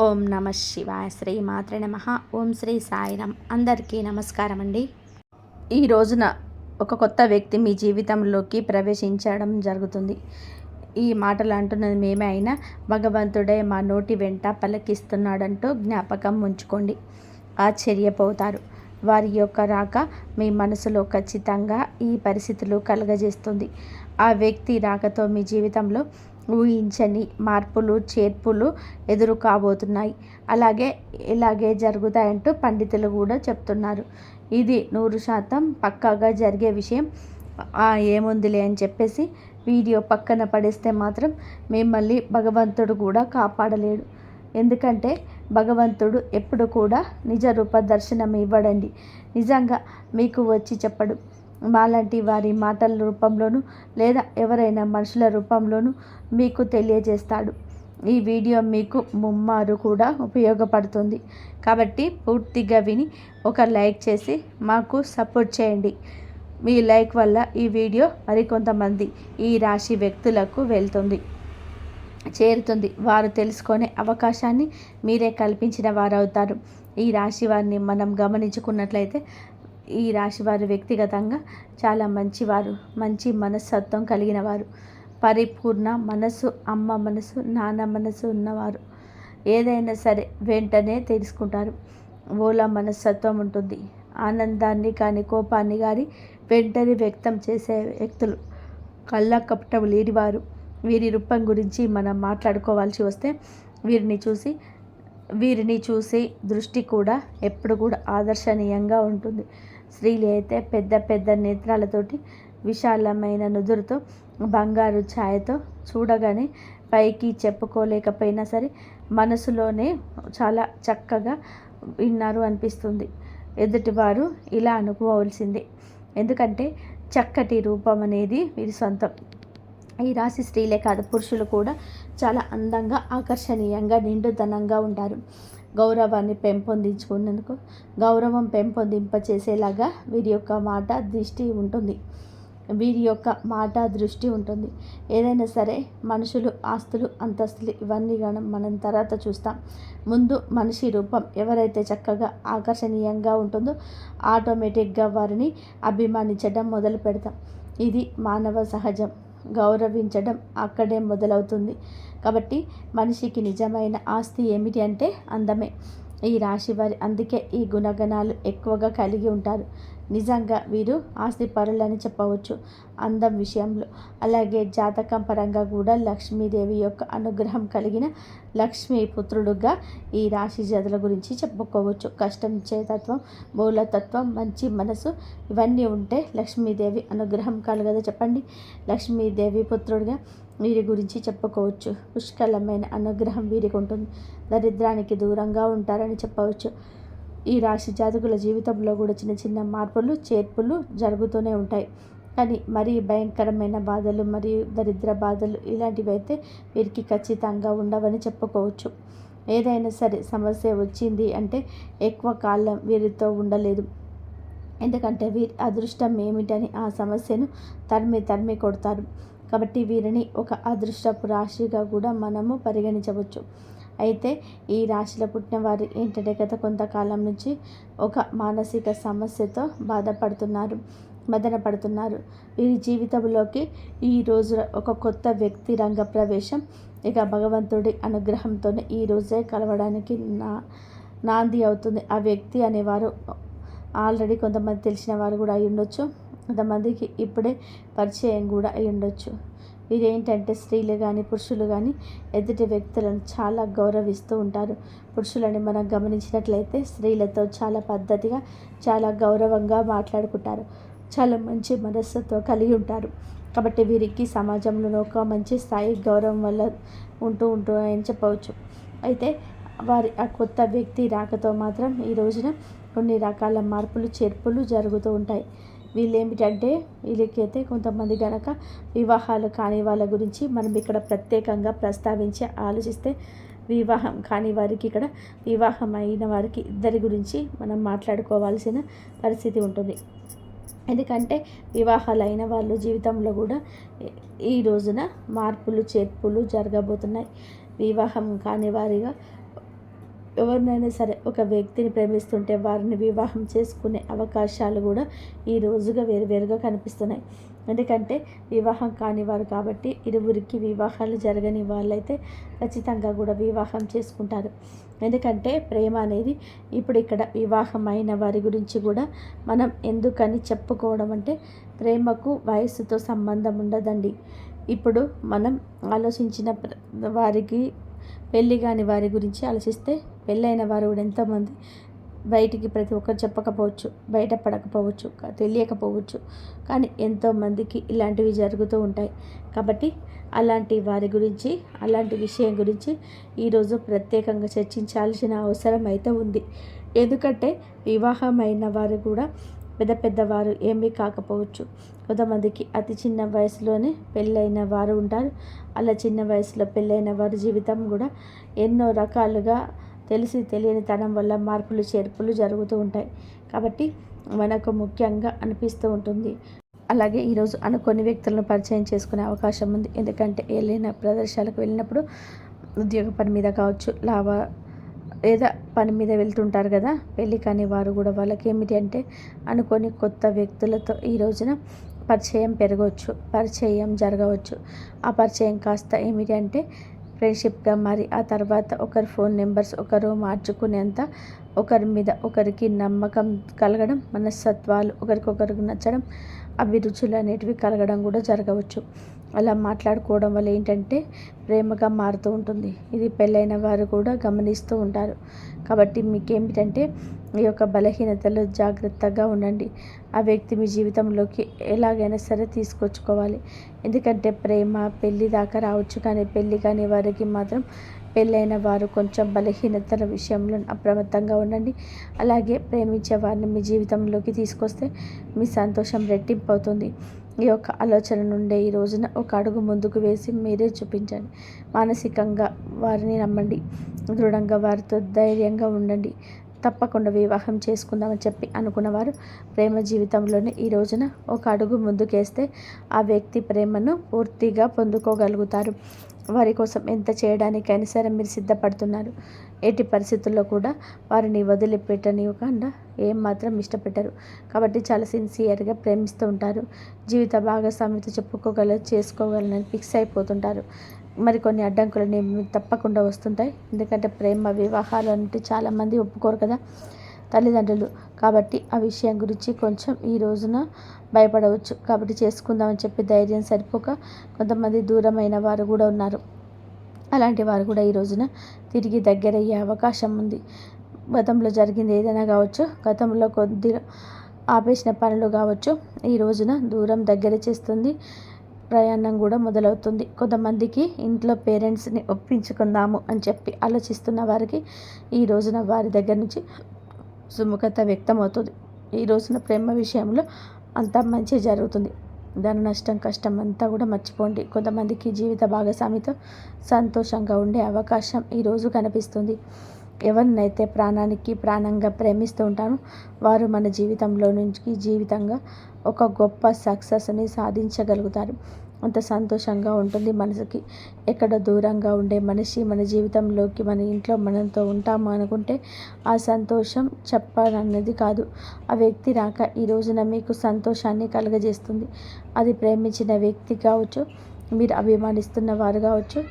ఓం నమ శివాయ. శ్రీ మాత్రే నమ. ఓం శ్రీ సాయిరామ్. అందరికీ నమస్కారం అండి. ఈ రోజున ఒక కొత్త వ్యక్తి మీ జీవితంలోకి ప్రవేశించడం జరుగుతుంది. ఈ మాటలు అంటున్నది మేమే అయినా భగవంతుడే మా నోటి వెంట పలికిస్తున్నాడంటూ జ్ఞాపకం ఉంచుకోండి. ఆశ్చర్యపోతారు. వారి యొక్క రాక మీ మనసులో ఖచ్చితంగా ఈ పరిస్థితులు కలుగజేస్తుంది. ఆ వ్యక్తి రాకతో మీ జీవితంలో ఊహించని మార్పులు చేర్పులు ఎదురు కాబోతున్నాయి. ఇలాగే జరుగుతాయంటూ పండితులు కూడా చెప్తున్నారు. ఇది 100% పక్కాగా జరిగే విషయం. ఏముందిలే అని చెప్పేసి వీడియో పక్కన పడేస్తే మాత్రం మిమ్మల్ని భగవంతుడు కూడా కాపాడలేడు. ఎందుకంటే భగవంతుడు ఎప్పుడు కూడా నిజ రూప దర్శనం ఇవ్వడండి. నిజంగా మీకు వచ్చి చెప్పడు. మాలాంటి వారి మాటల రూపంలోనూ లేదా ఎవరైనా మనుషుల రూపంలోనూ మీకు తెలియజేస్తాడు. ఈ వీడియో మీకు ముమ్మారు కూడా ఉపయోగపడుతుంది. కాబట్టి పూర్తిగా విని ఒక లైక్ చేసి మాకు సపోర్ట్ చేయండి. మీ లైక్ వల్ల ఈ వీడియో మరికొంతమంది ఈ రాశి వ్యక్తులకు చేరుతుంది. వారు తెలుసుకునే అవకాశాన్ని మీరే కల్పించిన వారవుతారు. ఈ రాశి వారిని మనం గమనించుకున్నట్లయితే ఈ రాశి వారు వ్యక్తిగతంగా చాలా మంచివారు, మంచి మనస్తత్వం కలిగిన వారు, పరిపూర్ణ మనసు, అమ్మ మనసు, నాన్న మనసు ఉన్నవారు. ఏదైనా సరే వెంటనే తెలుసుకుంటారు. ఓలా మనస్తత్వం ఉంటుంది. ఆనందాన్ని కానీ కోపాన్ని కానీ వెంటనే వ్యక్తం చేసే వ్యక్తులు, కళ్ళ కపటం లేనివారు. వీరి రూపం గురించి మనం మాట్లాడుకోవాల్సి వస్తే వీరిని చూసి దృష్టి కూడా ఎప్పుడు కూడా ఆదర్శనీయంగా ఉంటుంది. స్త్రీలు అయితే పెద్ద పెద్ద నేత్రాలతోటి, విశాలమైన నుదురుతో, బంగారు ఛాయతో చూడగానే పైకి చెప్పుకోలేకపోయినా సరే మనసులోనే చాలా చక్కగా విన్నారు అనిపిస్తుంది. ఎదుటివారు ఇలా అనుకోవాల్సిందే. ఎందుకంటే చక్కటి రూపం అనేది వీరి సొంతం. ఈ రాశి స్త్రీలే కాదు, పురుషులు కూడా చాలా అందంగా, ఆకర్షణీయంగా, నిండుదనంగా ఉంటారు. గౌరవం పెంపొందింపచేసేలాగా వీరి యొక్క మాట దృష్టి ఉంటుంది. ఏదైనా సరే మనుషులు, ఆస్తులు, అంతస్తులు ఇవన్నీ మనం తర్వాత చూస్తాం. ముందు మనిషి రూపం ఎవరైతే చక్కగా ఆకర్షణీయంగా ఉంటుందో ఆటోమేటిక్గా వారిని అభిమానించడం మొదలు పెడతాం. ఇది మానవ సహజం. గౌరవించడం అక్కడే మొదలవుతుంది. కాబట్టి మనిషికి నిజమైన ఆస్తి ఏమిటి అంటే అందమే. ఈ రాశి వారి అందుకే ఈ గుణగణాలు ఎక్కువగా కలిగి ఉంటారు. నిజంగా వీరు ఆస్తి పరులని చెప్పవచ్చు అందం విషయంలో. అలాగే జాతకం పరంగా కూడా లక్ష్మీదేవి యొక్క అనుగ్రహం కలిగిన లక్ష్మీ పుత్రుడుగా ఈ రాశి జాతుల గురించి చెప్పుకోవచ్చు. కష్టం చేతత్వం, మూలతత్వం, మంచి మనసు ఇవన్నీ ఉంటే లక్ష్మీదేవి అనుగ్రహం కలగదా చెప్పండి. లక్ష్మీదేవి పుత్రుడిగా వీరి గురించి చెప్పుకోవచ్చు. పుష్కలమైన అనుగ్రహం వీరికి ఉంటుంది. దరిద్రానికి దూరంగా ఉంటారని చెప్పవచ్చు. ఈ రాశి జాతకుల జీవితంలో కూడా చిన్న చిన్న మార్పులు చేర్పులు జరుగుతూనే ఉంటాయి. కానీ మరీ భయంకరమైన బాధలు మరియు దరిద్ర బాధలు ఇలాంటివి అయితే వీరికి ఖచ్చితంగా ఉండవని చెప్పుకోవచ్చు. ఏదైనా సరే సమస్య వచ్చింది అంటే ఎక్కువ కాలం వీరితో ఉండలేదు. ఎందుకంటే వీరి అదృష్టం ఏమిటని ఆ సమస్యను తరిమి కొడతారు. కాబట్టి వీరిని ఒక అదృష్టపు రాశిగా కూడా మనము పరిగణించవచ్చు. అయితే ఈ రాశిలో పుట్టిన వారు ఏంటంటే గత కొంతకాలం నుంచి ఒక మానసిక సమస్యతో మదన పడుతున్నారు. వీరి జీవితంలోకి ఈ రోజు ఒక కొత్త వ్యక్తి రంగ ప్రవేశం ఇక భగవంతుడి అనుగ్రహంతోనే ఈ రోజే కలవడానికి నాంది అవుతుంది. ఆ వ్యక్తి అనేవారు ఆల్రెడీ కొంతమంది తెలిసిన వారు కూడా అయి ఉండొచ్చు, కొంతమందికి ఇప్పుడే పరిచయం కూడా అయి ఉండొచ్చు. వీరేంటంటే స్త్రీలు కానీ పురుషులు కానీ ఎదుటి వ్యక్తులను చాలా గౌరవిస్తూ ఉంటారు. పురుషులని మనం గమనించినట్లయితే స్త్రీలతో చాలా పద్ధతిగా, చాలా గౌరవంగా మాట్లాడుకుంటారు. చాలా మంచి మనస్సుతో కలిగి ఉంటారు. కాబట్టి వీరికి సమాజంలో ఒక మంచి స్థాయి గౌరవం వల్ల ఉంటూ అని చెప్పవచ్చు. అయితే వారి ఆ కొత్త వ్యక్తి రాకతో మాత్రం ఈ రోజున కొన్ని రకాల మార్పులు చేర్పులు జరుగుతూ ఉంటాయి. వీళ్ళేమిటంటే వీళ్ళకైతే కొంతమంది గనక వివాహాలు కాని వాళ్ళ గురించి మనం ఇక్కడ ప్రత్యేకంగా ప్రస్తావించి ఆలోచిస్తే, వివాహం కాని వారికి ఇక్కడ వివాహం అయిన వారికి ఇద్దరి గురించి మనం మాట్లాడుకోవాల్సిన పరిస్థితి ఉంటుంది. ఎందుకంటే వివాహాలు అయిన వాళ్ళ జీవితంలో కూడా ఈ రోజున మార్పులు చేర్పులు జరగబోతున్నాయి. వివాహం కాని వారిగా ఎవరినైనా సరే ఒక వ్యక్తిని ప్రేమిస్తుంటే వారిని వివాహం చేసుకునే అవకాశాలు కూడా ఈ రోజుగా వేరువేరుగా కనిపిస్తున్నాయి. ఎందుకంటే వివాహం కాని వారు కాబట్టి ఇరువురికి వివాహాలు జరగని వాళ్ళైతే ఖచ్చితంగా కూడా వివాహం చేసుకుంటారు. ఎందుకంటే ప్రేమ అనేది ఇప్పుడు ఇక్కడ వివాహమైన వారి గురించి కూడా మనం ఎందుకని చెప్పుకోవడం అంటే ప్రేమకు వయస్సుతో సంబంధం ఉండదండి. ఇప్పుడు మనం ఆలోచించిన వారికి పెళ్ళి కాని వారి గురించి ఆలోచిస్తే పెళ్ళైన వారు కూడా ఎంతోమంది బయటికి ప్రతి ఒక్కరు చెప్పకపోవచ్చు, బయటపడకపోవచ్చు, తెలియకపోవచ్చు. కానీ ఎంతోమందికి ఇలాంటివి జరుగుతూ ఉంటాయి. కాబట్టి అలాంటి వారి గురించి, అలాంటి విషయం గురించి ఈరోజు ప్రత్యేకంగా చర్చించాల్సిన అవసరం అయితే ఉంది. ఎందుకంటే వివాహమైన వారు కూడా పెద్దవారు ఏమీ కాకపోవచ్చు. కొంతమందికి అతి చిన్న వయసులోనే పెళ్ళైన వారు ఉంటారు. అలా చిన్న వయసులో పెళ్ళైన వారి జీవితం కూడా ఎన్నో రకాలుగా తెలిసి తెలియని తనం వల్ల మార్పులు చేర్పులు జరుగుతూ ఉంటాయి. కాబట్టి మనకు ముఖ్యంగా అనిపిస్తూ ఉంటుంది. అలాగే ఈరోజు అనుకోని వ్యక్తులను పరిచయం చేసుకునే అవకాశం ఉంది. ఎందుకంటే ఏదైనా ప్రదేశాలకు వెళ్ళినప్పుడు ఉద్యోగ పని మీద కావచ్చు, లేదా పని మీద వెళ్తుంటారు కదా, పెళ్ళి కాని వారు కూడా వాళ్ళకి ఏమిటి అంటే అనుకోని కొత్త వ్యక్తులతో ఈ రోజున పరిచయం పెరగవచ్చు, పరిచయం జరగవచ్చు. ఆ పరిచయం కాస్త ఏమిటి అంటే ఫ్రెండ్షిప్గా మారి ఆ తర్వాత ఒకరి ఫోన్ నెంబర్స్ ఒకరు మార్చుకునేంత ఒకరి మీద ఒకరికి నమ్మకం కలగడం, మనస్తత్వాలు ఒకరికొకరికి నచ్చడం, అభిరుచులు అనేటివి కలగడం కూడా జరగవచ్చు. అలా మాట్లాడుకోవడం వల్ల ఏంటంటే ప్రేమగా మారుతూ ఉంటుంది. ఇది పెళ్ళైన వారు కూడా గమనిస్తూ ఉంటారు. కాబట్టి మీకేమిటంటే ఈ యొక్క బలహీనతలు జాగ్రత్తగా ఉండండి. ఆ వ్యక్తి మీ జీవితంలోకి ఎలాగైనా సరే తీసుకొచ్చుకోవాలి. ఎందుకంటే ప్రేమ పెళ్ళి దాకా రావచ్చు, కానీ పెళ్ళి కాని వారికి మాత్రం పెళ్ళైన వారు కొంచెం బలహీనతల విషయంలో అప్రమత్తంగా ఉండండి. అలాగే ప్రేమించే వారిని మీ జీవితంలోకి తీసుకొస్తే మీ సంతోషం రెట్టింపు అవుతుంది. ఈ యొక్క ఆలోచన నుండే ఈ రోజున ఒక అడుగు ముందుకు వేసి మీరే చూపించండి. మానసికంగా వారిని నమ్మండి, దృఢంగా వారితో ధైర్యంగా ఉండండి. తప్పకుండా వివాహం చేసుకుందామని చెప్పి అనుకున్నవారు ప్రేమ జీవితంలోనే ఈ రోజున ఒక అడుగు ముందుకేస్తే ఆ వ్యక్తి ప్రేమను పూర్తిగా పొందుకోగలుగుతారు. వారి కోసం ఎంత చేయడానికైనా సరే మీరు సిద్ధపడుతున్నారు. ఎట్టి పరిస్థితుల్లో కూడా వారిని వదిలిపెట్టనివ్వకుండా ఏమాత్రం ఇష్టపెట్టరు. కాబట్టి చాలా సిన్సియర్గా ప్రేమిస్తూ ఉంటారు. జీవిత భాగస్వామితో చేసుకోగలనని ఫిక్స్ అయిపోతుంటారు. మరికొన్ని అడ్డంకులు మీకు తప్పకుండా వస్తుంటాయి. ఎందుకంటే ప్రేమ వివాహాలు అంటే చాలామంది ఒప్పుకోరు కదా తల్లిదండ్రులు. కాబట్టి ఆ విషయం గురించి కొంచెం ఈ రోజున భయపడవచ్చు. కాబట్టి చేసుకుందామని చెప్పి ధైర్యం సరిపోక కొంతమంది దూరమైన వారు కూడా ఉన్నారు. అలాంటి వారు కూడా ఈ రోజున తిరిగి దగ్గరయ్యే అవకాశం ఉంది. గతంలో జరిగింది ఏదైనా కావచ్చు, గతంలో కొద్దిగా ఆపేసిన పనులు కావచ్చు, ఈ రోజున దూరం దగ్గర చేస్తుంది. ప్రయాణం కూడా మొదలవుతుంది. కొంతమందికి ఇంట్లో పేరెంట్స్ని ఒప్పించుకుందాము అని చెప్పి ఆలోచిస్తున్న వారికి ఈ రోజున వారి దగ్గర నుంచి సుముఖత వ్యక్తం అవుతుంది. ఈ రోజున ప్రేమ విషయంలో అంతా మంచి జరుగుతుంది. ధన నష్టం కష్టం అంతా కూడా మర్చిపోండి. కొంతమందికి జీవిత భాగస్వామితో సంతోషంగా ఉండే అవకాశం ఈరోజు కనిపిస్తుంది. ఎవరినైతే ప్రాణానికి ప్రాణంగా ప్రేమిస్తూ ఉంటానో వారు మన జీవితంలో నుంచి జీవితంగా ఒక గొప్ప సక్సెస్ని సాధించగలుగుతారు. అంత సంతోషంగా ఉంటుంది మనసుకి. ఎక్కడ దూరంగా ఉండే మనిషి మన జీవితంలోకి మన ఇంట్లో మనతో ఉంటాము అనుకుంటే ఆ సంతోషం చెప్పాలన్నది కాదు. ఆ వ్యక్తి రాక ఈ రోజున మీకు సంతోషాన్ని కలుగజేస్తుంది. అది ప్రేమించిన వ్యక్తి కావచ్చు, మీరు అభిమానిస్తున్న వారు కావచ్చు,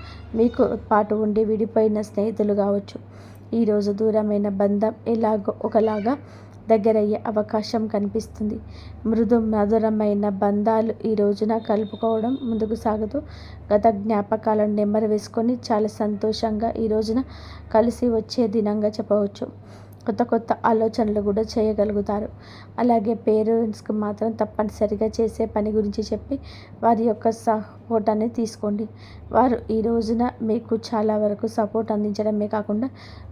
మీకు పాటు ఉండి విడిపోయిన స్నేహితులు కావచ్చు. ఈరోజు దూరమైన బంధం ఎలాగో ఒకలాగా దగ్గరయ్యే అవకాశం కనిపిస్తుంది. మధురమైన బంధాలు ఈ రోజున కలుపుకోవడం ముందుకు సాగుతూ గత జ్ఞాపకాలను నెమ్మరు వేసుకొని చాలా సంతోషంగా ఈ రోజున కలిసి వచ్చే దినంగా చెప్పవచ్చు. కొత్త ఆలోచనలు కూడా చేయగలుగుతారు. అలాగే పేరెంట్స్కి మాత్రం తప్పనిసరిగా చేసే పని గురించి చెప్పి వారి యొక్క సపోర్ట్ అనేది తీసుకోండి. వారు ఈ రోజున మీకు చాలా వరకు సపోర్ట్ అందించడమే కాకుండా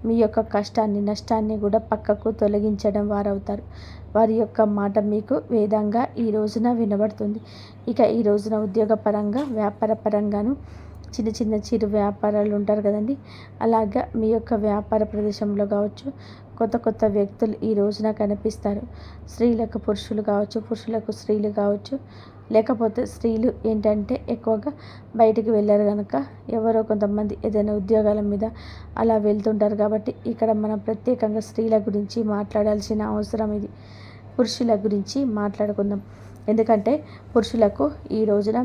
మీ యొక్క కష్టాన్ని నష్టాన్ని కూడా పక్కకు తొలగించడం వారవుతారు. వారి యొక్క మాట మీకు వేదంగా ఈ రోజున వినబడుతుంది. ఇక ఈ రోజున ఉద్యోగపరంగా వ్యాపార పరంగాను చిన్న చిరు వ్యాపారాలు ఉంటారు కదండి, అలాగా మీ యొక్క వ్యాపార ప్రదేశంలో కావచ్చు కొత్త వ్యక్తులు ఈ రోజున కనిపిస్తారు. స్త్రీలకు పురుషులు కావచ్చు, పురుషులకు స్త్రీలు కావచ్చు, లేకపోతే స్త్రీలు ఏంటంటే ఎక్కువగా బయటికి వెళ్ళారు కనుక ఎవరో కొంతమంది ఏదైనా ఉద్యోగాల మీద అలా వెళ్తుంటారు. కాబట్టి ఇక్కడ మనం ప్రత్యేకంగా స్త్రీల గురించి మాట్లాడాల్సిన అవసరం ఇది. పురుషుల గురించి మాట్లాడుకుందాం. ఎందుకంటే పురుషులకు ఈ రోజున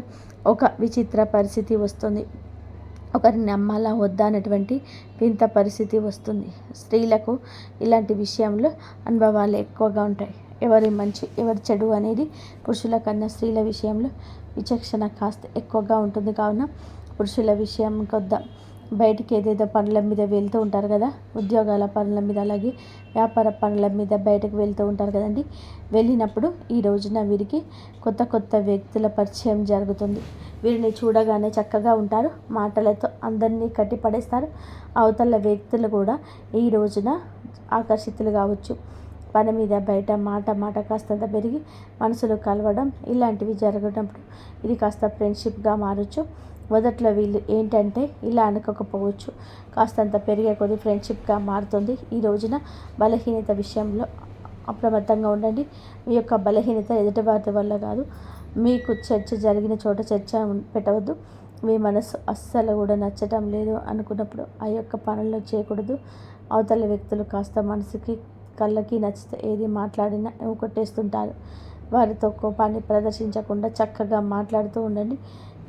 ఒక విచిత్ర పరిస్థితి వస్తుంది. ఒకరిని నమ్మాలా వద్దా అనేటువంటి వింత పరిస్థితి వస్తుంది. స్త్రీలకు ఇలాంటి విషయంలో అనుభవాలు ఎక్కువగా ఉంటాయి. ఎవరి మంచి ఎవరి చెడు అనేది పురుషుల కన్నా స్త్రీల విషయంలో విచక్షణ కాస్త ఎక్కువగా ఉంటుంది. కావున పురుషుల విషయం కొద్దా బయటికి ఏదేదో పనుల మీద వెళ్తూ ఉంటారు కదా, ఉద్యోగాల పనుల మీద, అలాగే వ్యాపార పనుల మీద బయటకు వెళ్తూ ఉంటారు కదండి. వెళ్ళినప్పుడు ఈ రోజున వీరికి కొత్త కొత్త వ్యక్తుల పరిచయం జరుగుతుంది. వీరిని చూడగానే చక్కగా ఉంటారు, మాటలతో అందరినీ కట్టిపడేస్తారు. అవతల వ్యక్తులు కూడా ఈ రోజున ఆకర్షితులు కావచ్చు. పని మీద బయట మాట కాస్తంత పెరిగి మనసులు కలవడం ఇలాంటివి జరగటప్పుడు ఇది కాస్త ఫ్రెండ్షిప్గా మారచ్చు. మొదట్లో వీళ్ళు ఏంటంటే ఇలా అనుకోకపోవచ్చు, కాస్తంత పెరిగే కొద్ది ఫ్రెండ్షిప్గా మారుతుంది. ఈ రోజున బలహీనత విషయంలో అప్రమత్తంగా ఉండండి. మీ యొక్క బలహీనత ఎదుటివారి వల్ల కాదు. మీకు చర్చ జరిగిన చోట చర్చ పెట్టవద్దు. మీ మనసు అస్సలు కూడా నచ్చటం లేదు అనుకున్నప్పుడు ఆ యొక్క పనుల్లో చేయకూడదు. అవతల వ్యక్తులు కాస్త మనసుకి కళ్ళకి నచ్చితే ఏది మాట్లాడినా కొట్టేస్తుంటారు. వారితో కోపాన్ని ప్రదర్శించకుండా చక్కగా మాట్లాడుతూ ఉండండి.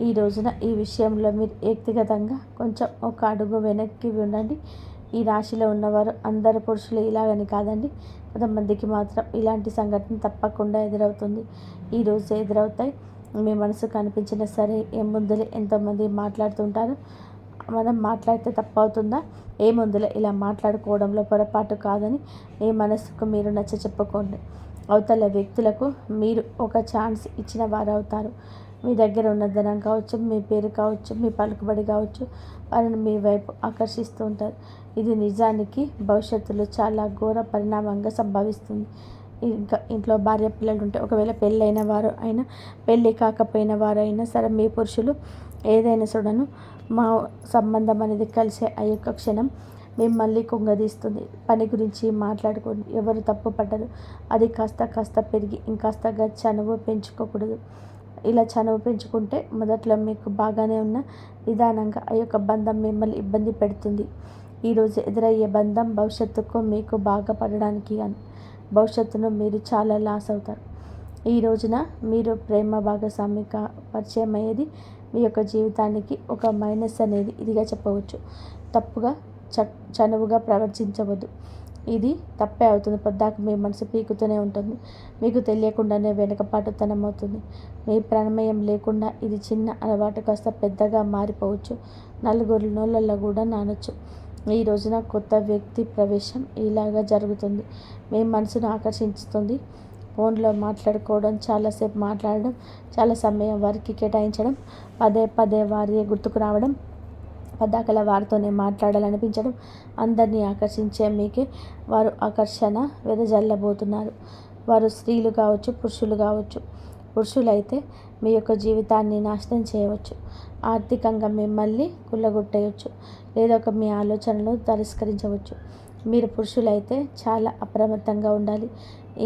ఈ రోజున ఈ విషయంలో మీరు వ్యక్తిగతంగా కొంచెం ఒక అడుగు వెనక్కి ఉండండి. ఈ రాశిలో ఉన్నవారు అందరు పురుషులు ఇలాగని కాదండి, కొంతమందికి మాత్రం ఇలాంటి సంఘటన తప్పకుండా ఎదురవుతుంది. ఈరోజు ఎదురవుతాయి. మీ మనసు కనిపించినా సరే ముందులే ఎంతోమంది మాట్లాడుతుంటారు. మనం మాట్లాడితే తప్పవుతుందా? ముందులే ఇలా మాట్లాడుకోవడంలో పొరపాటు కాదని మీ మనసుకు మీరు నచ్చ చెప్పుకోండి. అవతల వ్యక్తులకు మీరు ఒక ఛాన్స్ ఇచ్చిన వారు అవుతారు. మీ దగ్గర ఉన్న ధనం కావచ్చు, మీ పేరు కావచ్చు, మీ పలుకుబడి కావచ్చు, వారిని మీ వైపు ఆకర్షిస్తూ ఉంటారు. ఇది నిజానికి భవిష్యత్తులో చాలా ఘోర పరిణామంగా సంభవిస్తుంది. ఇంకా ఇంట్లో భార్య పిల్లలు ఉంటే, ఒకవేళ పెళ్ళైన వారు అయినా పెళ్ళి కాకపోయిన వారు అయినా సరే, మీ పురుషులు ఏదైనా చూడను మా సంబంధం అనేది కలిసే ఆ యొక్క క్షణం మిమ్మల్ని కుంగదీస్తుంది. పని గురించి మాట్లాడుకోండి, ఎవరు తప్పు పడ్డరు. అది కాస్త పెరిగి ఇంకాస్తగా చనువు పెంచుకోకూడదు. ఇలా చనువు పెంచుకుంటే మొదట్లో మీకు బాగానే ఉన్న నిదానంగా ఆ యొక్క బంధం మిమ్మల్ని ఇబ్బంది పెడుతుంది. ఈరోజు ఎదురయ్యే బంధం భవిష్యత్తుకు మీకు బాగా పడడానికి కానీ భవిష్యత్తును మీరు చాలా లాస్ అవుతారు. ఈ రోజున మీరు ప్రేమ భాగస్వామిగా పరిచయం అయ్యేది మీ యొక్క జీవితానికి ఒక మైనస్ అనేది ఇదిగా చెప్పవచ్చు. తప్పుగా చనువుగా ప్రవర్తించవద్దు. ఇది తప్పే అవుతుంది. పొద్దాక మీ మనసు పీకుతూనే ఉంటుంది. మీకు తెలియకుండానే వెనుకపాటుతనం అవుతుంది. మీ ప్రమేయం లేకుండా ఇది చిన్న అలవాటు కాస్త పెద్దగా మారిపోవచ్చు. నలుగురు నోళ్ళల్లో కూడా నానొచ్చు. ఈ రోజున కొత్త వ్యక్తి ప్రవేశం ఇలాగా జరుగుతుంది. మీ మనసును ఆకర్షించుతుంది. ఫోన్లో మాట్లాడుకోవడం, చాలాసేపు మాట్లాడడం, చాలా సమయం వారికి కేటాయించడం, పదే వారి గుర్తుకు రావడం, పద్దాకల వారితోనే మాట్లాడాలనిపించడం, అందరినీ ఆకర్షించే మీకే వారు ఆకర్షణ వెదజల్లబోతున్నారు. వారు స్త్రీలు కావచ్చు, పురుషులు కావచ్చు. పురుషులైతే మీ యొక్క జీవితాన్ని నాశనం చేయవచ్చు. ఆర్థికంగా మిమ్మల్ని కుల్లగొట్టేయచ్చు, లేదా మీ ఆలోచనలు తిరస్కరించవచ్చు. మీరు పురుషులైతే చాలా అప్రమత్తంగా ఉండాలి.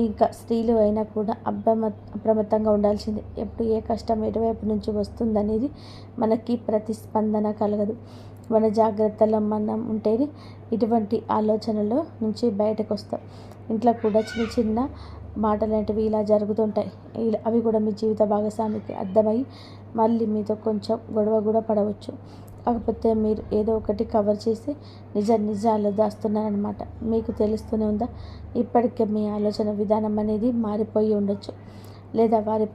ఇంకా స్త్రీలు అయినా కూడా అప్రమత్తంగా ఉండాల్సిందే. ఎప్పుడు ఏ కష్టం ఎటువైపు నుంచి వస్తుందనేది మనకి ప్రతిస్పందన కలగదు. మన జాగ్రత్తలో మనం ఉంటేనే ఇటువంటి ఆలోచనల నుంచి బయటకు వస్తాం. ఇంట్లో కూడా చిన్న చిన్న మాటలాంటివి ఇలా జరుగుతుంటాయి. అవి కూడా మీ జీవిత భాగస్వామికి అర్థమై మళ్ళీ మీతో కొంచెం గొడవ కూడా పడవచ్చు. కాకపోతే మీరు ఏదో ఒకటి కవర్ చేసి నిజాలు దాస్తున్నారనమాట. మీకు తెలుస్తూనే ఉందా? ఇప్పటికే మీ ఆలోచన విధానం అనేది మారిపోయి ఉండొచ్చు, లేదా వారి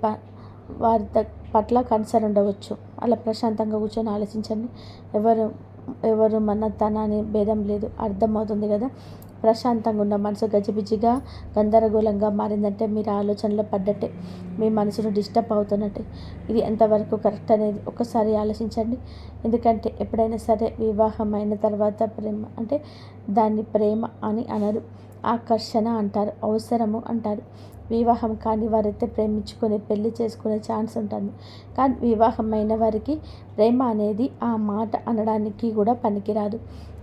పట్ల కన్సర్న్ ఉండవచ్చు. అలా ప్రశాంతంగా కూర్చొని ఆలోచించండి. ఎవరు మన తన అనే భేదం లేదు, అర్థమవుతుంది కదా. ప్రశాంతంగా ఉన్న మనసు గజిబిజిగా గందరగోళంగా మారిందంటే మీరు ఆలోచనలో పడ్డట్టే, మీ మనసును డిస్టర్బ్ అవుతున్నట్టే. ఇది ఎంతవరకు కరెక్ట్ అనేది ఒకసారి ఆలోచించండి. ఎందుకంటే ఎప్పుడైనా సరే వివాహం అయిన తర్వాత ప్రేమ అంటే దాన్ని ప్రేమ అని అనరు, ఆకర్షణ అంటారు, అవసరము అంటారు. వివాహం కాని వారైతే ప్రేమించుకొని పెళ్లి చేసుకునే ఛాన్స్ ఉంటుంది. కానీ వివాహం అయిన వారికి ప్రేమ అనేది ఆ మాట అనడానికి కూడా పనికిరాదు.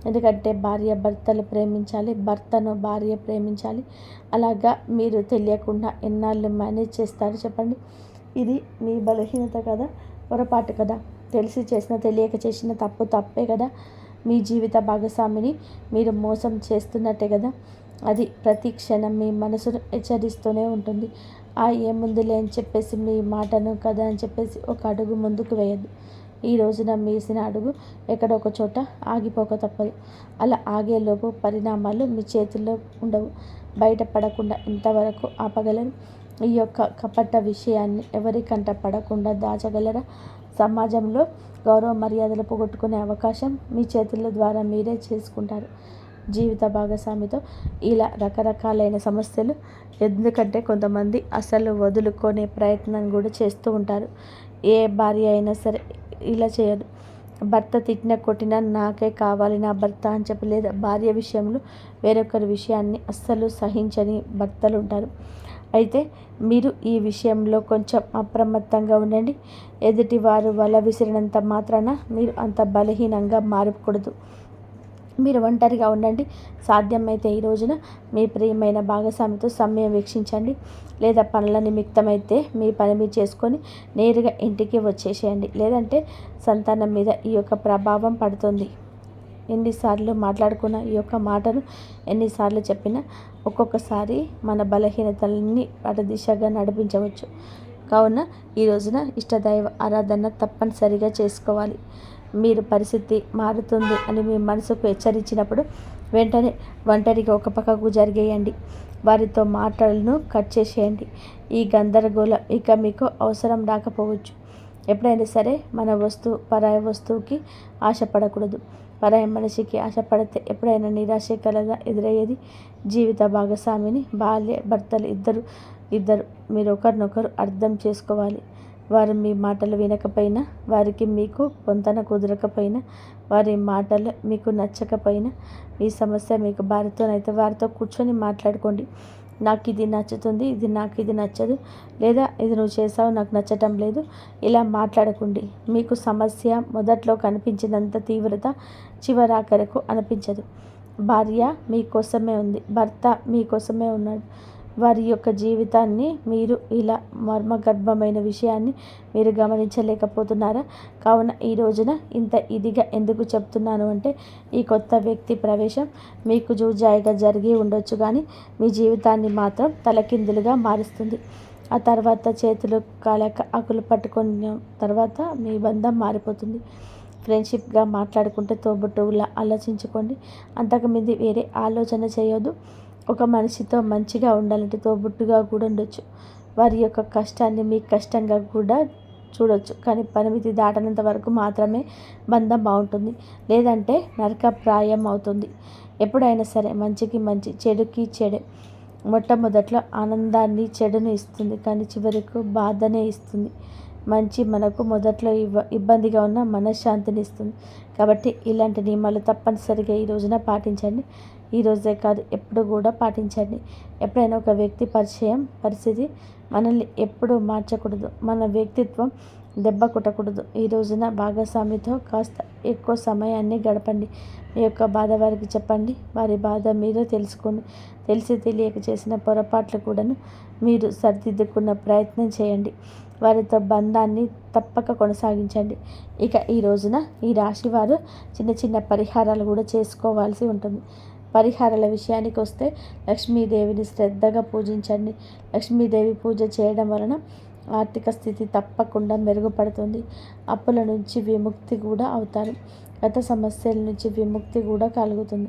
ఎందుకంటే భార్య భర్తలు ప్రేమించాలి, భర్తను భార్య ప్రేమించాలి. అలాగా మీరు తెలియకుండా ఎన్నాళ్ళు మేనేజ్ చేస్తారు చెప్పండి. ఇది మీ బలహీనత కదా, పొరపాటు కదా, తెలిసి చేసిన తెలియక చేసిన తప్పే కదా. మీ జీవిత భాగస్వామిని మీరు మోసం చేస్తున్నట్టే కదా. అది ప్రతి క్షణం మీ మనసును హెచ్చరిస్తూనే ఉంటుంది. ఏముందిలే అని చెప్పేసి మీ మాటను కదా అని చెప్పేసి ఒక అడుగు ముందుకు వేయద్దు. ఈ రోజున వేసిన అడుగు ఎక్కడో ఒక చోట ఆగిపోక తప్పదు. అలా ఆగేలోపు పరిణామాలు మీ చేతుల్లో ఉండవు. బయటపడకుండా ఇంతవరకు ఆపగలరు. ఈ యొక్క కపట విషయాన్ని ఎవరికంట పడకుండా దాచగలరా? సమాజంలో గౌరవ మర్యాదలు పోగొట్టుకునే అవకాశం మీ చేతుల ద్వారా మీరే చేసుకుంటారు. జీవిత భాగస్వామితో ఇలా రకరకాలైన సమస్యలు, ఎందుకంటే కొంతమంది అసలు వదులుకునే ప్రయత్నం కూడా చేస్తూ ఉంటారు. ఏ భార్య అయినా సరే ఇలా చేయదు. భర్త తిట్టిన కొట్టినా నాకే కావాలి నా భర్త అని చెప్పి, లేదా భార్య విషయంలో వేరొకరి విషయాన్ని అస్సలు సహించని భర్తలు ఉంటారు. అయితే మీరు ఈ విషయంలో కొంచెం అప్రమత్తంగా ఉండండి. ఎదుటివారు వల విసిరినంత మాత్రాన మీరు అంత బలహీనంగా మారకూడదు. మీరు ఒంటరిగా ఉండండి. సాధ్యమైతే ఈ రోజున మీ ప్రియమైన భాగస్వామితో సమయం వీక్షించండి. లేదా పనుల నిమిత్తమైతే మీ పని మీరు చేసుకొని నేరుగా ఇంటికి వచ్చేసేయండి. లేదంటే సంతానం మీద ఈ యొక్క ప్రభావం పడుతుంది. ఎన్నిసార్లు మాట్లాడుకున్న ఈ యొక్క మాటను ఎన్నిసార్లు చెప్పినా ఒక్కొక్కసారి మన బలహీనతల్ని అటు దిశగా నడిపించవచ్చు. కావున ఈ రోజున ఇష్టదైవ ఆరాధన తప్పనిసరిగా చేసుకోవాలి. మీరు పరిస్థితి మారుతుంది అని మీ మనసుకు హెచ్చరించినప్పుడు వెంటనే ఒంటరిగా ఒక పక్కకు జరిగేయండి. వారితో మాటలను కట్ చేసేయండి. ఈ గందరగోళం ఇక మీకు అవసరం రాకపోవచ్చు. ఎప్పుడైనా సరే మన పరాయి వస్తువుకి ఆశపడకూడదు. పరాయి మనిషికి ఆశపడితే ఎప్పుడైనా నిరాశకరంగా ఎదురయ్యేది. జీవిత భాగస్వామిని భార్య భర్తలు ఇద్దరు మీరు ఒకరినొకరు అర్థం చేసుకోవాలి. వారు మీ మాటలు వినకపోయినా, వారికి మీకు పొంతన కుదరకపోయినా, వారి మాటలు మీకు నచ్చకపోయినా, మీ సమస్య మీకు భార్యతోనైతే వారితో కూర్చొని మాట్లాడుకోండి. నాకు ఇది నచ్చుతుంది, నాకు ఇది నచ్చదు, లేదా ఇది నువ్వు చేసావు నాకు నచ్చటం లేదు, ఇలా మాట్లాడకండి. మీకు సమస్య మొదట్లో కనిపించినంత తీవ్రత చివరాఖరకు అనిపించదు. భార్య మీకోసమే ఉంది, భర్త మీకోసమే ఉన్నాడు. వారి యొక్క జీవితాన్ని మీరు ఇలా మర్మగర్భమైన విషయాన్ని మీరు గమనించలేకపోతున్నారా? కావున ఈ రోజున ఇంత ఇదిగా ఎందుకు చెప్తున్నాను అంటే, ఈ కొత్త వ్యక్తి ప్రవేశం మీకు జూజాయిగా జరిగి ఉండొచ్చు, కానీ మీ జీవితాన్ని మాత్రం తలకిందులుగా మారుస్తుంది. ఆ తర్వాత చేతులు కాలేక ఆకులు పట్టుకున్న తర్వాత మీ బంధం మారిపోతుంది. ఫ్రెండ్షిప్గా మాట్లాడుకుంటే తోబుట్టువులా ఆలోచించుకోండి. అంతకుమింది వేరే ఆలోచన చేయొద్దు. ఒక మనిషితో మంచిగా ఉండాలంటే తోబుట్టుగా కూడా ఉండొచ్చు. వారి యొక్క కష్టాన్ని మీ కష్టంగా కూడా చూడొచ్చు. కానీ పరిమితి దాటనంత వరకు మాత్రమే బంధం బాగుంటుంది. లేదంటే నరకప్రాయం అవుతుంది. ఎప్పుడైనా సరే మంచికి మంచి, చెడుకి చెడే. మొట్టమొదట్లో ఆనందాన్ని చెడును ఇస్తుంది, కానీ చివరకు బాధనే ఇస్తుంది. మంచి మనకు మొదట్లో ఇబ్బందిగా ఉన్న మనశ్శాంతిని ఇస్తుంది. కాబట్టి ఇలాంటి నియమాలు తప్పనిసరిగా ఈ రోజున పాటించండి. ఈ రోజే కాదు, ఎప్పుడు కూడా పాటించండి. ఎప్పుడైనా ఒక వ్యక్తి పరిస్థితి మనల్ని ఎప్పుడూ మార్చకూడదు. మన వ్యక్తిత్వం దెబ్బ కొట్టకూడదు. ఈ రోజున భాగస్వామితో కాస్త ఎక్కువ సమయాన్ని గడపండి. మీ యొక్క బాధ వారికి చెప్పండి. వారి బాధ మీరు తెలుసుకోండి. తెలిసి తెలియక చేసిన పొరపాట్లు కూడాను మీరు సరిదిద్దుకున్న ప్రయత్నం చేయండి. వారితో బంధాన్ని తప్పక కొనసాగించండి. ఇక ఈ రోజున ఈ రాశి వారు చిన్న చిన్న పరిహారాలు కూడా చేసుకోవాల్సి ఉంటుంది. పరిహారాల విషయానికి వస్తే లక్ష్మీదేవిని శ్రద్ధగా పూజించండి. లక్ష్మీదేవి పూజ చేయడం వలన ఆర్థిక స్థితి తప్పకుండా మెరుగుపడుతుంది. అప్పుల నుంచి విముక్తి కూడా అవుతారు. గత సమస్యల నుంచి విముక్తి కూడా కలుగుతుంది.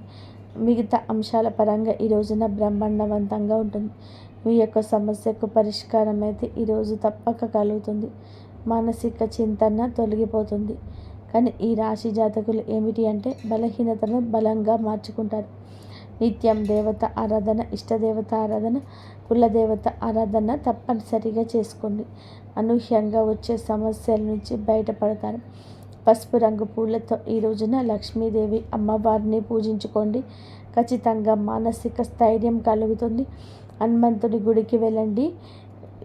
మిగతా అంశాల పరంగా ఈ రోజున బ్రహ్మాండవంతంగా ఉంటుంది. మీ యొక్క సమస్యకు పరిష్కారం అయితే ఈరోజు తప్పక కలుగుతుంది. మానసిక చింతన తొలగిపోతుంది. కానీ ఈ రాశి జాతకులు ఏమిటి అంటే బలహీనతను బలంగా మార్చుకుంటారు. నిత్యం దేవత ఆరాధన, ఇష్టదేవత ఆరాధన, కులదేవత ఆరాధన తప్పనిసరిగా చేసుకోండి. అనూహ్యంగా వచ్చే సమస్యల నుంచి బయటపడతారు. పసుపు రంగు పూలతో ఈ రోజున లక్ష్మీదేవి అమ్మవారిని పూజించుకోండి. ఖచ్చితంగా మానసిక స్థైర్యం కలుగుతుంది. హనుమంతుడి గుడికి వెళ్ళండి.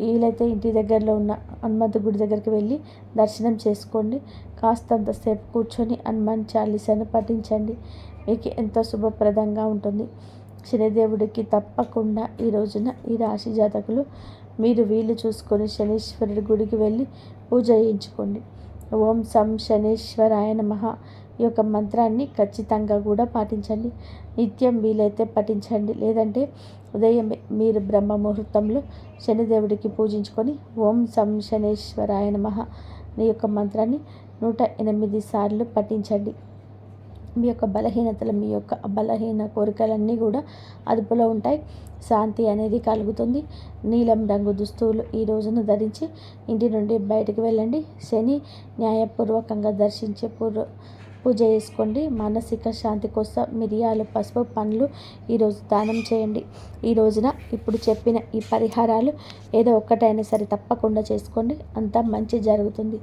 వీలైతే ఇంటి దగ్గరలో ఉన్న హనుమంతు గుడి దగ్గరికి వెళ్ళి దర్శనం చేసుకోండి. కాస్తంతసేపు కూర్చొని హనుమాన్ చాలీసాను పఠించండి. మీకు ఎంతో శుభప్రదంగా ఉంటుంది. శనిదేవుడికి తప్పకుండా ఈ రోజున ఈ రాశి జాతకులు మీరు వీలు చూసుకొని శనీశ్వరుడి గుడికి వెళ్ళి పూజ చేయించుకోండి. ఓం సం శనీశ్వరాయ నమః ఈ యొక్క మంత్రాన్ని ఖచ్చితంగా కూడా పాటించండి. నిత్యం వీలైతే పఠించండి. లేదంటే ఉదయం మీరు బ్రహ్మ ముహూర్తంలో శనిదేవుడికి పూజించుకొని ఓం సం శనీశ్వరాయ నమః ఈ యొక్క మంత్రాన్ని 108 సార్లు పఠించండి. మీ యొక్క బలహీనతలు, మీ యొక్క బలహీన కోరికలన్నీ కూడా అదుపులో ఉంటాయి. శాంతి అనేది కలుగుతుంది. నీలం రంగు దుస్తువులు ఈ రోజును ధరించి ఇంటి నుండి బయటకు వెళ్ళండి. శని న్యాయపూర్వకంగా దర్శించే పూజ చేసుకోండి. మానసిక శాంతి కోసం మిరియాలు, పసుపు, పండ్లు ఈరోజు దానం చేయండి. ఈ రోజున ఇప్పుడు చెప్పిన ఈ పరిహారాలు ఏదో ఒక్కటైనా సరే తప్పకుండా చేసుకోండి. అంతా మంచి జరుగుతుంది.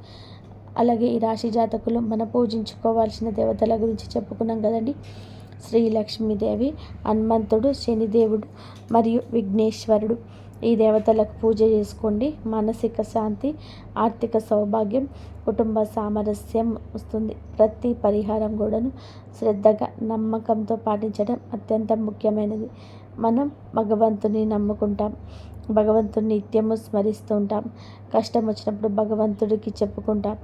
అలాగే ఈ రాశి జాతకులు మనం పూజించుకోవాల్సిన దేవతల గురించి చెప్పుకున్నాం కదండి. శ్రీ లక్ష్మీదేవి, హనుమంతుడు, శనిదేవుడు మరియు విఘ్నేశ్వరుడు. ఈ దేవతలకు పూజ చేసుకోండి. మానసిక శాంతి, ఆర్థిక సౌభాగ్యం, కుటుంబ సామరస్యం వస్తుంది. ప్రతి పరిహారం కూడాను శ్రద్ధగా, నమ్మకంతో పాటించడం అత్యంత ముఖ్యమైనది. మనం భగవంతుని నమ్ముకుంటాం, భగవంతుని నిత్యము స్మరిస్తూ ఉంటాం. కష్టం వచ్చినప్పుడు భగవంతుడికి చెప్పుకుంటాం.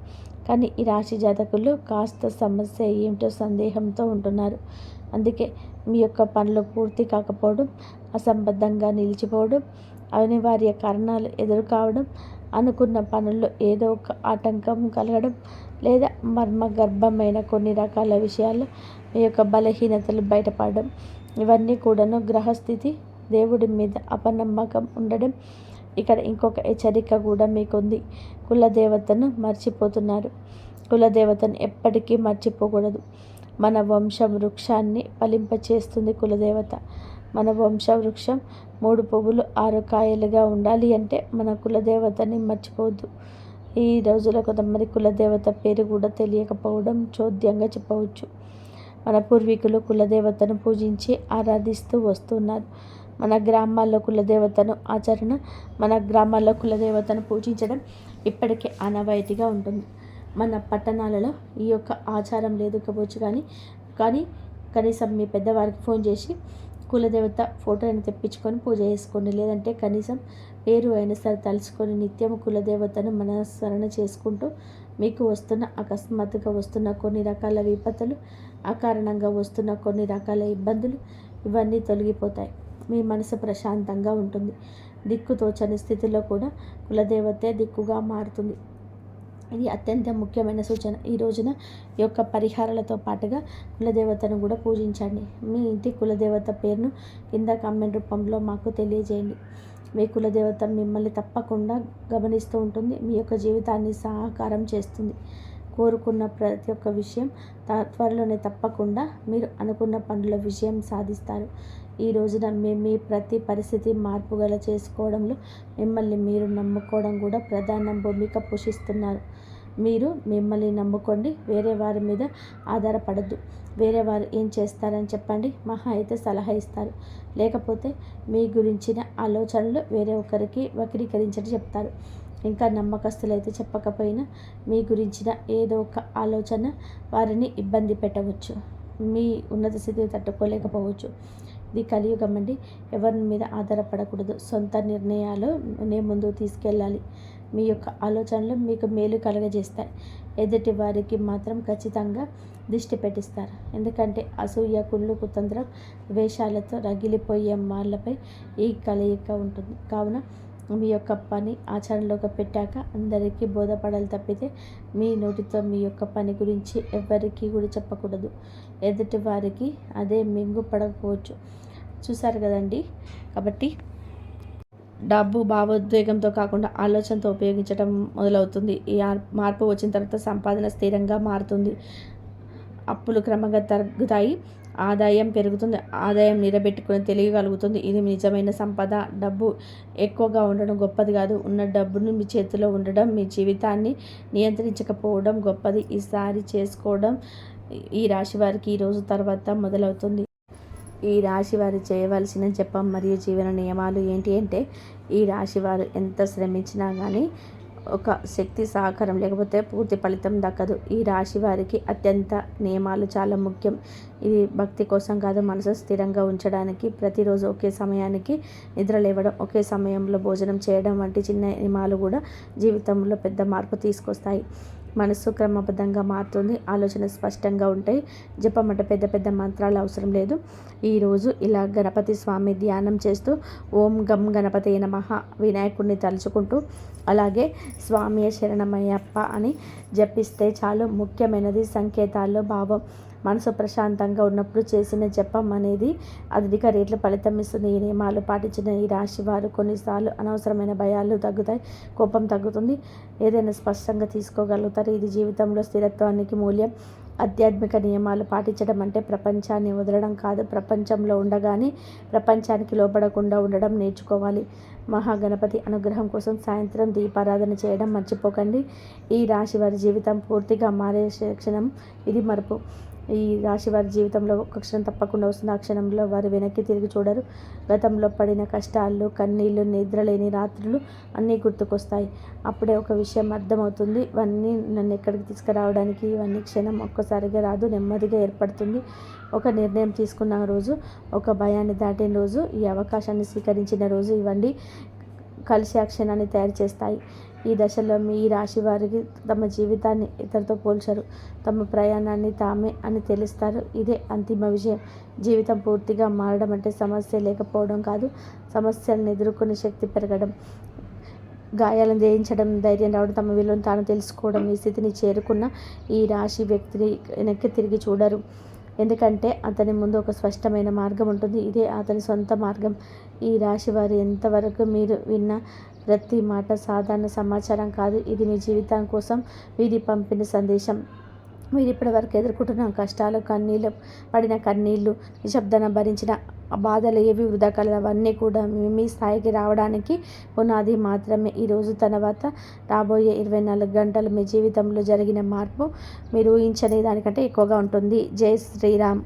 కానీ ఈ రాశి జాతకులు కాస్త సమస్య ఏమిటో సందేహంతో ఉంటున్నారు. అందుకే మీ యొక్క పనులు పూర్తి కాకపోవడం, అసంబద్ధంగా నిలిచిపోవడం, అనివార్య కారణాలు ఎదురు కావడం, అనుకున్న పనుల్లో ఏదో ఒక ఆటంకం కలగడం, లేదా మర్మగర్భమైన కొన్ని రకాల విషయాల్లో మీ యొక్క బలహీనతలు బయటపడడం, ఇవన్నీ కూడాను గ్రహస్థితి, దేవుడి మీద అపనమ్మకం ఉండడం. ఇక్కడ ఇంకొక హెచ్చరిక కూడా మీకుంది. కులదేవతను మర్చిపోతున్నారు. కులదేవతను ఎప్పటికీ మర్చిపోకూడదు. మన వంశ వృక్షాన్ని ఫలింపచేస్తుంది కులదేవత. మన వంశ వృక్షం 3 పువ్వులు 6 కాయలుగా ఉండాలి అంటే మన కులదేవతని మర్చిపోవద్దు. ఈ రోజులో కొంతమంది కులదేవత పేరు కూడా తెలియకపోవడం చోద్యంగా చెప్పవచ్చు. మన పూర్వీకులు కులదేవతను పూజించి ఆరాధిస్తూ వస్తున్నారు. మన గ్రామాల్లో కులదేవతను పూజించడం ఇప్పటికే ఆనవాయితీగా ఉంటుంది. మన పట్టణాలలో ఈ యొక్క ఆచారం లేకపోవచ్చు, కానీ కనీసం మీ పెద్దవారికి ఫోన్ చేసి కులదేవత ఫోటోని తెప్పించుకొని పూజ చేసుకోండి. లేదంటే కనీసం పేరు అయినా సరే తలుచుకొని నిత్యం కులదేవతను మనస్మరణ చేసుకుంటూ మీకు అకస్మాత్తుగా వస్తున్న కొన్ని రకాల విపత్తులు, అకారణంగా వస్తున్న కొన్ని రకాల ఇబ్బందులు, ఇవన్నీ తొలగిపోతాయి. మీ మనసు ప్రశాంతంగా ఉంటుంది. దిక్కుతోచని స్థితిలో కూడా కులదేవతే దిక్కుగా మారుతుంది. ఇది అత్యంత ముఖ్యమైన సూచన. ఈ రోజున ఈ యొక్క పరిహారాలతో పాటుగా కులదేవతను కూడా పూజించండి. మీ ఇంటి కులదేవత పేరును కింద కామెంట్ రూపంలో మాకు తెలియజేయండి. మీ కులదేవత మిమ్మల్ని తప్పకుండా గమనిస్తూ ఉంటుంది. మీ యొక్క జీవితాన్ని సహకారం చేస్తుంది. కోరుకున్న ప్రతి ఒక్క విషయం త్వరలోనే తప్పకుండా మీరు అనుకున్న పనుల విజయం సాధిస్తారు. ఈ రోజున మీ ప్రతి పరిస్థితి మార్పుగల చేసుకోవడంలో మిమ్మల్ని మీరు నమ్ముకోవడం కూడా ప్రధాన భూమిక పోషిస్తున్నారు. మీరు మిమ్మల్ని నమ్ముకోండి. వేరే వారి మీద ఆధారపడద్దు. వేరే వారు ఏం చేస్తారని చెప్పండి, మహా అయితే సలహా ఇస్తారు. లేకపోతే మీ గురించిన ఆలోచనలు వేరే ఒకరికి వక్రీకరించని చెప్తారు. ఇంకా నమ్మకస్తులైతే చెప్పకపోయినా మీ గురించిన ఏదో ఒక ఆలోచన వారిని ఇబ్బంది పెట్టవచ్చు. మీ ఉన్నత స్థితిని తట్టుకోలేకపోవచ్చు. ఇది కలియుగం అండి. ఎవరి మీద ఆధారపడకూడదు. సొంత నిర్ణయాలు ముందుకు తీసుకెళ్ళాలి. మీ యొక్క ఆలోచనలు మీకు మేలు కలగజేస్తాయి. ఎదుటి వారికి మాత్రం ఖచ్చితంగా దిష్టి పెట్టిస్తారు. ఎందుకంటే అసూయ, కుళ్ళు, కుతంత్రం, ద్వేషాలతో రగిలిపోయే వాళ్ళపై ఈ కలయిక ఉంటుంది. కావున మీ యొక్క పని ఆచరణలోకి పెట్టాక అందరికీ బోధపడాలి తప్పితే మీ నోటితో మీ యొక్క పని గురించి ఎవరికి కూడా చెప్పకూడదు. ఎదుటి వారికి అదే మింగుపడకపోవచ్చు. చూసారు కదండి. కాబట్టి డబ్బు భావోద్వేగంతో కాకుండా ఆలోచనతో ఉపయోగించడం మొదలవుతుంది. ఈ మార్పు వచ్చిన తర్వాత సంపాదన స్థిరంగా మారుతుంది. అప్పులు క్రమంగా తగ్గుతాయి. ఆదాయం పెరుగుతుంది. ఆదాయం నిలబెట్టుకుని తెలియగలుగుతుంది. ఇది నిజమైన సంపద. డబ్బు ఎక్కువగా ఉండడం గొప్పది కాదు. ఉన్న డబ్బును మీ చేతిలో ఉండడం, మీ జీవితాన్ని నియంత్రించకపోవడం గొప్పది. ఈసారి చేసుకోవడం ఈ రాశి వారికి ఈ రోజు తర్వాత మొదలవుతుంది. ఈ రాశి వారు చేయవలసిన జపం మరియు జీవన నియమాలు ఏంటి అంటే, ఈ రాశి వారు ఎంత శ్రమించినా కానీ ఒక శక్తి సహకారం లేకపోతే పూర్తి ఫలితం దక్కదు. ఈ రాశి వారికి అత్యంత నియమాలు చాలా ముఖ్యం. ఇది భక్తి కోసం కాదు, మనసు స్థిరంగా ఉంచడానికి. ప్రతిరోజు ఒకే సమయానికి నిద్ర లేవడం, ఒకే సమయంలో భోజనం చేయడం వంటి చిన్న నియమాలు కూడా జీవితంలో పెద్ద మార్పు తీసుకొస్తాయి. మనసు క్రమబద్ధంగా మారుతుంది, ఆలోచన స్పష్టంగా ఉంటాయి. జపం అంటే పెద్ద పెద్ద మంత్రాలు అవసరం లేదు. ఈరోజు ఇలా గణపతి స్వామి ధ్యానం చేస్తూ ఓం గం గణపతి నమః వినాయకుడిని తలుచుకుంటూ అలాగే స్వామి శరణమయ్యప్ప అని జపిస్తే చాలు. ముఖ్యమైనది సంకేతాల్లో భావం. మనసు ప్రశాంతంగా ఉన్నప్పుడు చేసిన జపం అనేది అధిక రేట్ల ఫలితం ఇస్తుంది. ఈ నియమాలు పాటించిన ఈ రాశి వారు కొన్నిసార్లు అనవసరమైన భయాలు తగ్గుతాయి, కోపం తగ్గుతుంది, ఏదైనా స్పష్టంగా తీసుకోగలుగుతారు. ఇది జీవితంలో స్థిరత్వానికి మూల్యం. ఆధ్యాత్మిక నియమాలు పాటించడం అంటే ప్రపంచాన్ని వదలడం కాదు, ప్రపంచంలో ఉండగానే ప్రపంచానికి లోపడకుండా ఉండడం నేర్చుకోవాలి. మహాగణపతి అనుగ్రహం కోసం సాయంత్రం దీపారాధన చేయడం మర్చిపోకండి. ఈ రాశి వారి జీవితం పూర్తిగా మారే క్షణం ఇది. మరపు ఈ రాశి వారి జీవితంలో ఒక క్షణం తప్పకుండా వస్తుంది. ఆ క్షణంలో వారు వెనక్కి తిరిగి చూడరు. గతంలో పడిన కష్టాలు, కన్నీళ్ళు, నిద్రలేని రాత్రులు అన్నీ గుర్తుకొస్తాయి. అప్పుడే ఒక విషయం అర్థమవుతుంది, ఇవన్నీ నన్ను ఎక్కడికి తీసుకురావడానికి, ఇవన్నీ క్షణం ఒక్కసారిగా రాదు, నెమ్మదిగా ఏర్పడుతుంది. ఒక నిర్ణయం తీసుకున్న రోజు, ఒక భయాన్ని దాటిన రోజు, ఈ అవకాశాన్ని స్వీకరించిన రోజు, ఇవన్నీ కలిసి ఆ క్షణాన్ని తయారు చేస్తాయి. ఈ దశలో మీ రాశి వారికి తమ జీవితాన్ని ఇతరులతో పోల్చరు, తమ ప్రయాణాన్ని తామే అని తెలుస్తారు. ఇదే అంతిమ విజయం. జీవితం పూర్తిగా మారడం అంటే సమస్య లేకపోవడం కాదు, సమస్యలను ఎదుర్కొనే శక్తి పెరగడం, గాయాలను జయించడం, ధైర్యం రావడం, తమ విలువను తాను తెలుసుకోవడం. ఈ స్థితిని చేరుకున్న ఈ రాశి వ్యక్తిని వెనక్కి తిరిగి చూడరు. ఎందుకంటే అతని ముందు ఒక స్పష్టమైన మార్గం ఉంటుంది. ఇదే అతని సొంత మార్గం. ఈ రాశి వారు ఎంతవరకు మీరు విన్న ప్రతి మాట సాధారణ సమాచారం కాదు, ఇది మీ జీవితం కోసం వీరి పంపిన సందేశం. మీరు ఇప్పటివరకు ఎదుర్కొంటున్న కష్టాలు, పడిన కన్నీళ్ళు, నిశ్శబ్దాన భరించిన బాధలు ఏవి వృధా కాలేదు. అవన్నీ కూడా మీ స్థాయికి రావడానికి పునాది మాత్రమే. ఈరోజు తర్వాత రాబోయే 24 గంటలు మీ జీవితంలో జరిగిన మార్పు మీరు ఊహించని దానికంటే ఎక్కువగా ఉంటుంది. జై శ్రీరామ్.